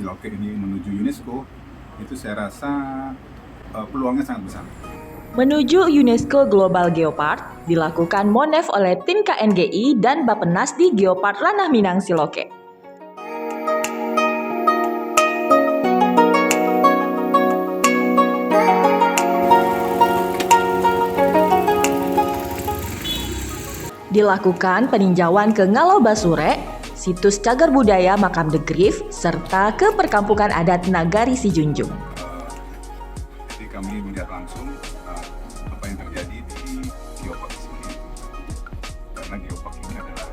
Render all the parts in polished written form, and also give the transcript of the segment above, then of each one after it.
Siloke ini menuju UNESCO, itu saya rasa peluangnya sangat besar. Menuju UNESCO Global Geopark dilakukan Monef oleh tim KNGI dan Bappenas di Geopark Ranah Minang Siloke. Dilakukan peninjauan ke Ngalo Basure, situs cagar budaya Makam The Griff, serta ke perkampungan adat Nagari Sijunjung. Jadi kami melihat langsung apa yang terjadi di Geopark ini, karena Geopark ini adalah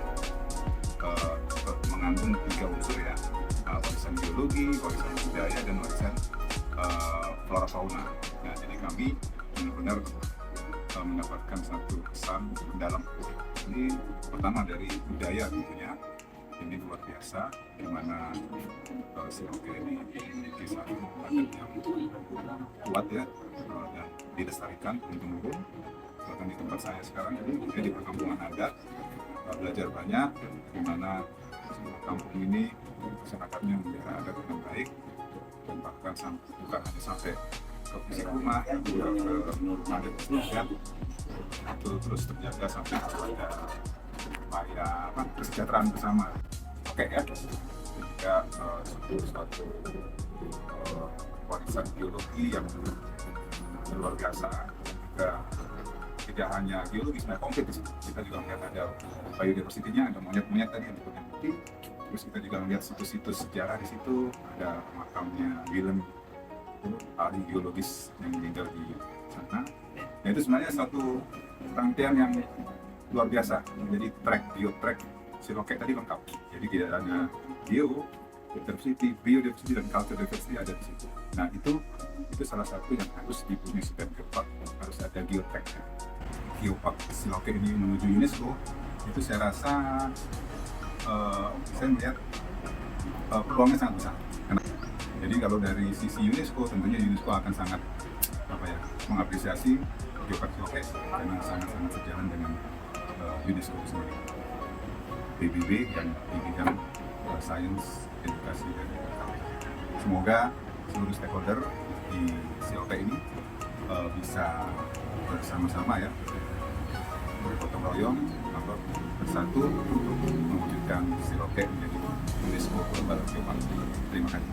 mengandung 3 unsur ya, warisan geologi, warisan budaya, dan warisan flora fauna. Nah, jadi kami benar-benar mendapatkan satu kesan mendalam. Ini pertama dari budaya tentunya, ini luar biasa, di mana Siloke ini memiliki satu adat yang kuat ya, dan dilestarikan turun-temurun. Bahkan di tempat saya sekarang ini di perkampungan adat, belajar banyak di mana kampung ini masyarakatnya memelihara adat dengan baik, dan bahkan bukan hanya sampai ke fisik rumah, juga ke rumah adat ya, itu terus terjaga sampai ada upaya kesejahteraan bersama. Oke ya, juga suatu warisan biologi yang luar biasa. Juga tidak hanya geologi, sebenarnya konkret di situ. Kita juga melihat ada biodiversity-nya, ada monyet-monyet tadi yang dikutip putih. Terus kita juga melihat situs-situs sejarah di situ, ada makamnya Willem, ahli geologis yang meninggal di sana. Nah, itu sebenarnya satu rangkaian yang luar biasa. Jadi bio-track Siloke tadi lengkap. Jadi tidak hanya biodiversity, dan culture diversity ada di situ. Nah, itu salah satu yang harus dipunyai setiap geopark, harus ada geotrack. Geopark Siloke ini menuju UNESCO, itu saya rasa saya melihat peluangnya sangat besar. Jadi kalau dari sisi UNESCO, tentunya UNESCO akan sangat mengapresiasi Geopark Siloke karena sangat-sangat sejalan dengan UNESCO sendiri, PBB dan di bidang sains, edukasi, dan teknologi. Semoga seluruh stakeholder di Siloke ini bisa bersama-sama ya, bergotong royong, bersatu untuk mewujudkan Siloke menjadi UNESCO Global Geopark. Terima kasih.